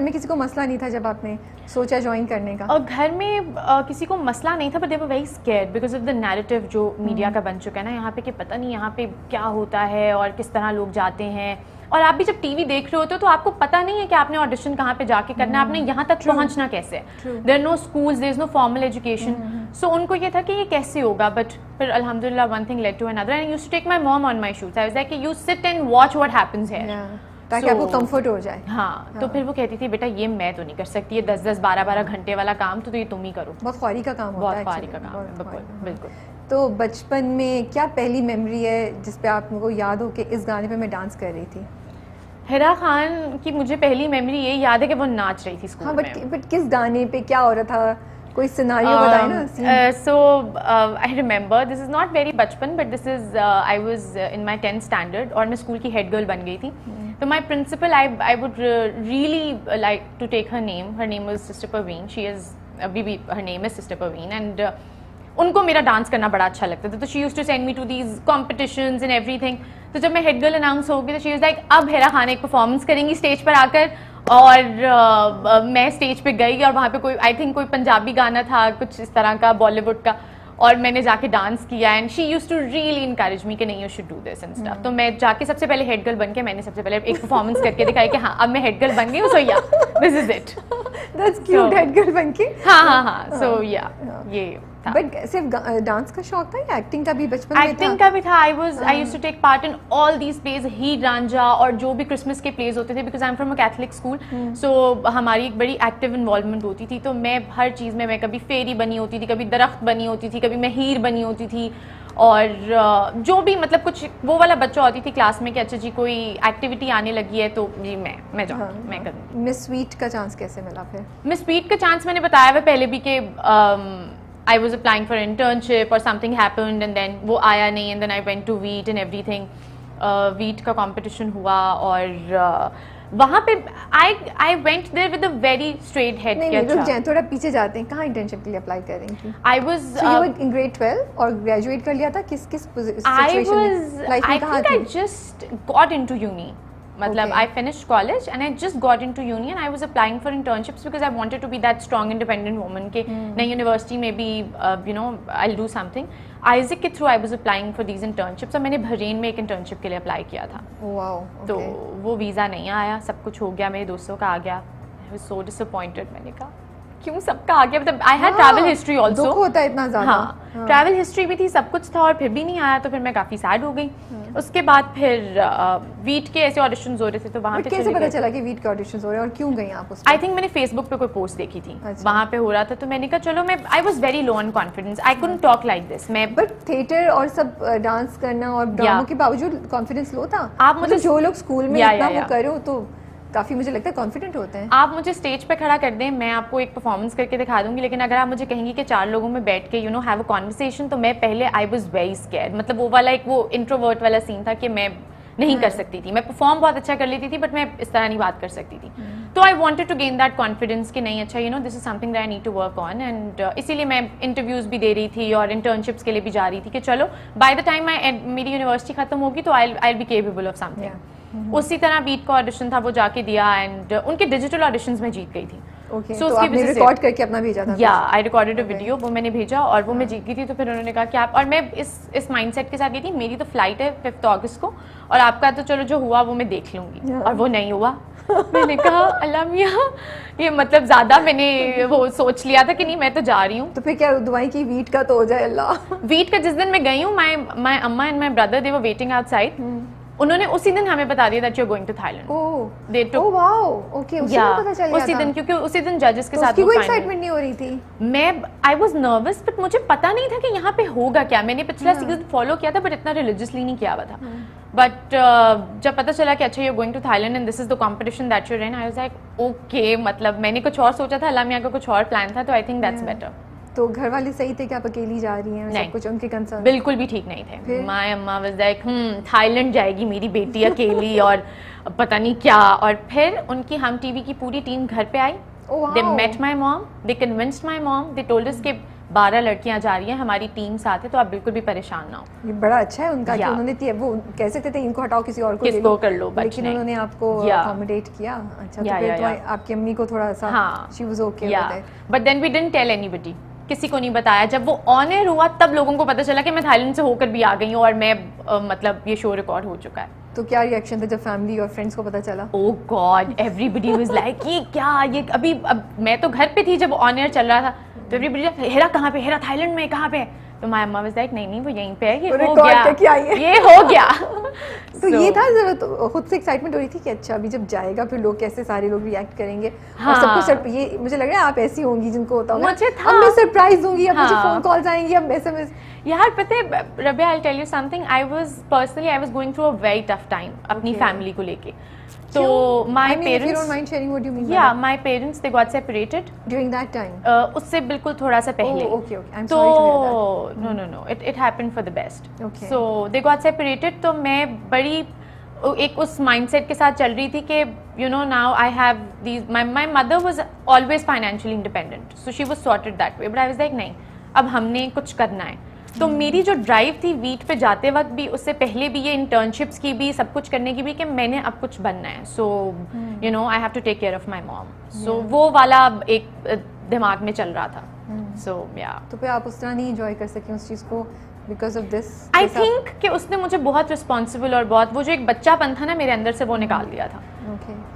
میں کسی کو مسئلہ نہیں تھا جب آپ نے سوچا جوائن کرنے کا؟ اور گھر میں کسی کو مسئلہ نہیں تھا, but they were very scared because of the narrative جو میڈیا کا بن چکا ہے نا یہاں پہ, کہ پتہ نہیں یہاں پہ کیا ہوتا ہے اور کس طرح لوگ جاتے ہیں. اور آپ بھی جب ٹی وی دیکھ رہے ہوتے ہو تو آپ کو پتہ نہیں ہے کہ آپ نے آڈیشن کہاں پہ جا کے کرنا ہے, آپ نے یہاں تک پہنچنا کیسے ہے. There are no schools, there is no formal education. So ان کو یہ تھا کہ یہ کیسے ہوگا, بٹ پھر الحمد للہ one thing led to another. And used to take my mom on my shows. I was like کہ you sit and watch what happens here, تاکہ آپ کو کمفرٹ ہو جائے. ہاں, تو پھر وہ کہتی تھی بیٹا یہ میں تو نہیں کر سکتی, یہ 10-12 گھنٹے والا کام تو یہ تم ہی کرو. بہت خواری کا کام ہوتا ہے, بہت خواری کا کام ہے. بالکل بالکل. تو بچپن میں کیا پہلی میموری ہے جس پہ آپ کو یاد ہو کہ اس گانے پہ میں ڈانس کر رہی تھی؟ ہیرا خان کی مجھے پہلی میموری یہ یاد ہے کہ وہ ناچ رہی تھی اسکول میں. بٹ کس گانے پہ کیا ہو رہا تھا, کوئی سیناریو بتائیں نا. So I remember, this is not very بچپن but this is I was in my 10th standard اور میں اسکول کی ہیڈ گرل بن گئی تھی. تو my principal I would really like to take her name was sister Parveen. She is ابھی بھی her name is sister Parveen. And ان کو میرا ڈانس کرنا بڑا اچھا لگتا تھا, تو she use to send me to these competitions and everything. تو جب میں ہیڈ گرل اناؤنس ہو گئی تو شی واز لائک اب ہیرا خان ایک پرفارمنس کریں گی اسٹیج پر آ کر. اور میں اسٹیج پہ گئی اور وہاں پہ کوئی آئی تھنک کوئی پنجابی گانا تھا کچھ اس طرح کا, بالی ووڈ کا, اور میں نے جا کے ڈانس کیا. And she use to really encourage me کہ نہیں you should do this and stuff. تو میں جا کے سب سے پہلے ہیڈ گرل بن کے میں نے سب سے پہلے ایک پرفارمنس کر کے دکھائی کہ ہاں اب میں ہیڈ گرل بن گئی ہوں. سو یا this is it. That's cute, head girl بن کے. ہاں. سو یا یہ. بٹ صرف ڈانس کا شوق تھا یا ایکٹنگ کا بھی بچپن میں تھا؟ ایکٹنگ کا بھی تھا. I used to take part in all these plays, Heer Ranjha اور جو بھی کرسمس کے پلیز ہوتے تھے, because I am from a Catholic school. So ہماری ایک بڑی ایکٹیو انوالومنٹ ہوتی تھی. تو میں ہر چیز میں کبھی فیری بنی ہوتی تھی, کبھی درخت بنی ہوتی تھی, کبھی میں ہیر بنی ہوتی تھی. اور جو بھی مطلب کچھ وہ والا بچہ ہوتی تھی کلاس میں کہ اچھا جی کوئی ایکٹیویٹی آنے لگی ہے تو جی میں جاؤں, میں کروں. مس سویٹ کا چانس کیسے ملا پھر؟ مس سویٹ کا چانس میں نے بتایا ہوا پہلے بھی کہ I was applying for an internship or something happened and then وہ آیا نہیں, and then I went to WEET and everything. WEET کا competition ہوا اور وہاں پہ I went there with a very straight head. نہیں رک جائیں, تھوڑا پیچھے جاتے ہیں. کہاں انٹرنشپ کے لیے اپلائی کر رہی تھی؟ I was so you were in grade 12 اور گریجویٹ کر لیا تھا. کس سچویشن میں لائف میں کہاں تھی؟ I think I just got into uni. Matlab, I finished college and I just got into uni and I was applying for internships because I wanted to be that strong independent woman کہ نہیں university میں بھی you know I'll do something. Isaac کے through I was applying for these internships اور میں نے بحرین میں ایک internship کے لیے اپلائی کیا تھا. تو وہ ویزا نہیں آیا, سب کچھ ہو گیا, میرے دوستوں کا آ گیا. I was so disappointed. میں نے کہا کیوں سب کا آ گیا, مطلب I had travel history also. دکھ ہوتا ہے اتنا زیادہ. ہاں ٹریول ہسٹری بھی تھی, سب کچھ تھا, اور پھر بھی نہیں آیا. تو پھر میں کافی سیڈ ہو گئی. اس کے بعد پھر ویٹ کے ایسے آڈیشنز ہو رہے تھے تو وہاں پہ کیسے پتا چلا کہ ویٹ کے آڈیشنز ہو رہے ہیں اور کیوں گئی آپ اس پہ؟ آئی تھنک میں نے فیس بک پہ کوئی پوسٹ دیکھی تھی, وہاں پہ ہو رہا تھا, تو میں نے کہا چلو میں I was very low on confidence, I couldn't talk like this. میں بٹ تھیٹر اور سب ڈانس کرنا اور ڈراموں کے باوجود کانفیڈینس لو تھا. آپ مجھے جو لوگ اسکول میں اتنا وہ کرے ہو تو کافی مجھے لگتا ہے کانفیڈنٹ ہوتے ہیں. آپ مجھے اسٹیج پہ کھڑا کر دیں, میں آپ کو ایک پرفارمنس کر کے دکھا دوں گی, لیکن اگر آپ مجھے کہیں گی کہ 4 لوگوں میں بیٹھ کے you know have a conversation, تو میں پہلے آئی واز ویری اسکیئرڈ. مطلب وہ والا ایک وہ انٹروورٹ والا سین تھا کہ میں نہیں کر سکتی تھی. میں پرفارم بہت اچھا کر لیتی تھی بٹ میں اس طرح نہیں بات کر سکتی تھی. تو I wanted to gain that confidence کہ نہیں اچھا you know this is something that I need to work on. And اسی لیے میں انٹرویوز بھی دے رہی تھی اور انٹرنشپس کے لیے بھی جا رہی تھی کہ چلو بائی دا ٹائم میری یونیورسٹی ختم ہوگی تو I be capable of something. اسی طرح بیٹ کا آڈیشن تھا, وہ جا کے دیا اینڈ ان کے ڈیجیٹل آڈیشنز میں جیت گئی تھی. سو آپ نے ریکارڈ کر کے اپنا بھیجا تھا؟ یا آئی ریکارڈڈ اے ویڈیو, وہ میں نے بھیجا اور وہ میں جیت گئی تھی. تو پھر انہوں نے کہا کہ آپ, اور میں اس مائنڈ سیٹ کے ساتھ گئی تھی میری تو فلائٹ ہے 5 اگست کو, اور آپ کا تو چلو جو ہوا وہ میں دیکھ لوں گی, اور وہ نہیں ہوا. میں نے کہا اللہ میاں یہ مطلب زیادہ میں نے وہ سوچ لیا تھا کہ نہیں میں تو جا رہی ہوں. تو پھر کیا دعائیں کی ویٹ کا تو ہو جائے اللہ. ویٹ کا جس دن میں گئی ہوں, مائی اما and my brother they were waiting outside. انہوں نے اسی دن ہمیں بتا دیا that you are going to Thailand. Oh wow, okay, اسی دن پتہ چل گیا اسی دن, کیونکہ اسی دن ججز کے ساتھ کوئی ایکسائٹمنٹ نہیں ہو رہی تھی. میں آئی واز نروس بٹ مجھے پتا نہیں تھا کہ یہاں پہ ہوگا کیا. میں نے پچھلا سیزن فالو کیا تھا بٹ اتنا ریلیجیسلی نہیں کیا ہوا تھا. بٹ جب پتا چلا کہ اچھا you are going to Thailand and this is the competition that you are in, I was like okay. مطلب میں نے کچھ اور سوچا تھا, اللہ میاں کا کچھ اور پلان تھا, تو آئی تھنک دیٹس بیٹر. تو گھر والے صحیح تھے کہ آپ اکیلی جا رہی ہیں؟ سب کچھ ان کے کنسرن بالکل بھی ٹھیک نہیں تھے. مائی اما واز لائک تھائیلینڈ جائے گی میری بیٹی اکیلی اور پتہ نہیں کیا. اور پھر ان کی ہم ٹی وی کی پوری ٹیم گھر پہ آئی. They met my mom, they convinced my mom, they told us کہ 12 لڑکیاں جا رہی ہیں, ہماری ٹیم ساتھ ہے, تو آپ بالکل بھی پریشان نہ ہو. یہ بڑا اچھا ہے ان کا کہ انہوں نے وہ کہہ سکتے تھے ان کو ہٹاؤ کسی اور کو کس کو کر لو, لیکن انہوں نے آپ کو اکوموڈیٹ کیا. اچھا, تو پھر تو آپ کی امی کو تھوڑا سا she was okay with it. But then we didn't tell anybody, کسی کو نہیں بتایا. جب وہ آن ایئر ہوا تب لوگوں کو پتا چلا کہ میں تھائی لینڈ سے ہو کر بھی آ گئی ہوں اور میں مطلب یہ شو ریکارڈ ہو چکا ہے. تو کیا ریئیکشن تھا جب فیملی اور فرینڈس کو پتا چلا؟ Oh God, everybody was like یہ کیا, یہ ابھی اب میں تو گھر پہ تھی جب آن ایئر چل رہا تھا, تو ایوری بڈی ہیرا کہاں پہ, ہیرا تھائی لینڈ میں کہاں پہ. تو مائی اما واز لائک نہیں نہیں وہ یہیں پہ ہے, یہ ہو گیا, یہ ہو گیا. تو یہ تھا ضرورت, خود سے ایکسائٹمنٹ ہو رہی تھی کہ اچھا ابھی جب جائے گا پھر لوگ کیسے سارے لوگ ریئیکٹ کریں گے, اور سب کچھ. یہ مجھے لگ رہا ہے آپ ایسی ہوں گی جن کو ہوتا ہوگا اب میں سرپرائز دوں گی, اب مجھے فون کالز آئیں گی, اب ایس ایم ایس. یار پتہ ہے ربیہ, I'll tell you something, I was going through a very tough time اپنی فیملی کو لے کے. تو my parents, if you don't mind sharing what you mean. Yeah, my parents they got separated during that time. اس سے بالکل تھوڑا سا پہلے. Oh, okay, I'm sorry to hear that. No, it happened for the best. Okay. So they got separated. تو میں بڑی ایک اس mind set کے ساتھ چل رہی تھی کہ you know now I have these, my mother was always financially independent, so she was sorted that way, but I was like نہیں, اب ہم نے کچھ کرنا ہے. تو میری جو ڈرائیو تھی ویٹ پہ جاتے وقت بھی, اس سے پہلے بھی, یہ انٹرنشپس کی بھی, سب کچھ کرنے کی بھی, کہ میں نے اب کچھ بننا ہے. So you know I have to take care of my mom. So وہ والا ایک دماغ میں چل رہا تھا. سو یا تو پھر آپ اس طرح نہیں انجوائے کر سکیں اس چیز کو because of this. I think کہ اس نے مجھے بہت رسپانسبل اور بہت وہ جو ایک بچہ پن تھا نا میرے اندر سے, وہ نکال دیا تھا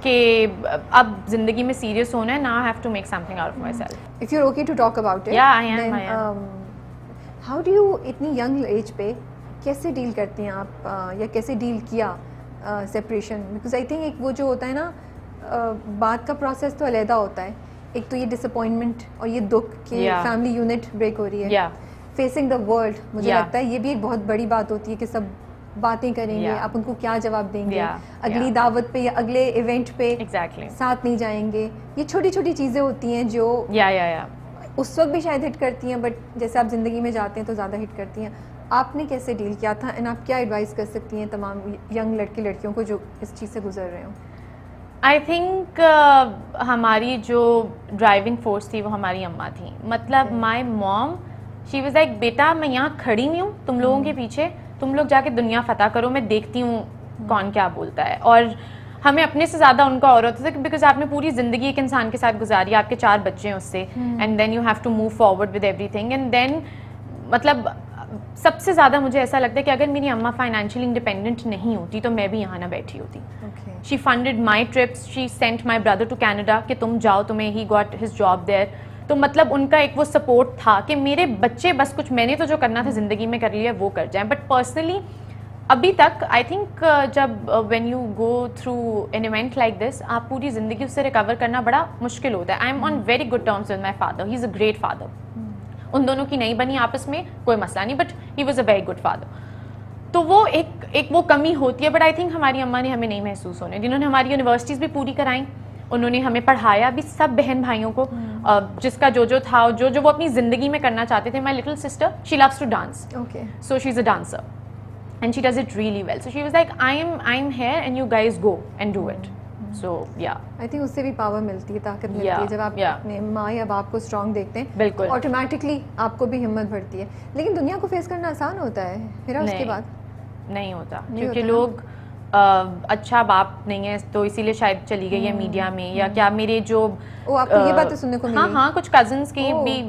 کہ اب زندگی میں سیریس ہونا ہے, نا I have to make something out of myself. If you are okay to talk about it. یا I am. How do you اتنی ینگ ایج پہ کیسے ڈیل کرتے ہیں آپ, یا کیسے ڈیل کیا سیپریشن؟ بیکاز آئی تھنک ایک وہ جو ہوتا ہے نا بات کا پروسیس تو علیحدہ ہوتا ہے, ایک تو یہ ڈس اپوائنٹمنٹ اور یہ دکھ کہ فیملی یونٹ بریک ہو رہی ہے, فیسنگ دا ورلڈ, مجھے لگتا ہے یہ بھی ایک بہت بڑی بات ہوتی ہے کہ سب باتیں کریں گے, آپ ان کو کیا جواب دیں گے اگلی دعوت پہ یا اگلے ایونٹ پہ ساتھ نہیں جائیں گے. یہ چھوٹی چھوٹی چیزیں ہوتی ہیں جو اس وقت بھی شاید ہٹ کرتی ہیں, بٹ جیسے آپ زندگی میں جاتے ہیں تو زیادہ ہٹ کرتی ہیں. آپ نے کیسے ڈیل کیا تھا, اینڈ آپ کیا ایڈوائز کر سکتی ہیں تمام ینگ لڑکے لڑکیوں کو جو اس چیز سے گزر رہے ہوں؟ آئی تھنک ہماری جو ڈرائیونگ فورس تھی وہ ہماری اماں تھیں. مطلب مائی موم, شی واز لائک بیٹا میں یہاں کھڑی ہوئی ہوں تم لوگوں کے پیچھے, تم لوگ جا کے دنیا فتح کرو, میں دیکھتی ہوں کون کیا بولتا ہے. اور ہمیں اپنے سے زیادہ ان کا اور ہوتا تھا بیکاز آپ نے پوری زندگی ایک انسان کے ساتھ گزاری, آپ کے 4 بچے ہیں اس سے, and then you have to move forward with ایوری تھنگ. اینڈ دین مطلب سب سے زیادہ مجھے ایسا لگتا ہے کہ اگر میری اماں فائنینشلی انڈیپینڈنٹ نہیں ہوتی تو میں بھی یہاں نہ بیٹھی ہوتی. She funded my trips, she sent my brother to Canada کہ تم جاؤ, تمہیں ہی گاٹ ہز جاب دیر. تو مطلب ان کا ایک وہ سپورٹ تھا کہ میرے بچے بس کچھ, میں نے تو جو کرنا تھا زندگی میں کر لیا وہ کر جائیں. بٹ پرسنلی ابھی تک آئی تھنک جب when you go through an event like this, آپ پوری زندگی اس سے ریکور کرنا بڑا مشکل ہوتا ہے. I am on very good terms with my father, he is a great father. ان دونوں کی نہیں بنی آپس میں کوئی مسئلہ نہیں, but he was a very good father. تو وہ ایک وہ کمی ہوتی ہے, بٹ آئی تھنک ہماری اماں نے ہمیں نہیں محسوس ہونے, جنہوں نے ہماری یونیورسٹیز بھی پوری کرائیں, انہوں نے ہمیں پڑھایا بھی, سب بہن بھائیوں کو, جس کا جو تھا, جو وہ اپنی زندگی میں کرنا چاہتے تھے. My little sister, she loves to dance, so she is a dancer and she does it really well, so she was like I'm here and you guys go and do it. So yeah, I think اس سے بھی power ملتی ہے, طاقت ملتی ہے جب آپ اپنے ماں یا باپ کو اسٹرانگ دیکھتے ہیں, بالکل آٹومیٹکلی آپ کو بھی ہمت بڑھتی ہے. لیکن دنیا کو فیس کرنا آسان ہوتا ہے پھر اس کے بعد نہیں ہوتا, کیونکہ لوگ اچھا باپ نہیں ہے تو اسی لیے شاید چلی گئی ہے میڈیا میں, یا کیا میرے جو آپ کو یہ باتیں سننے کو ملی. ہاں کچھ کزنس کی بھی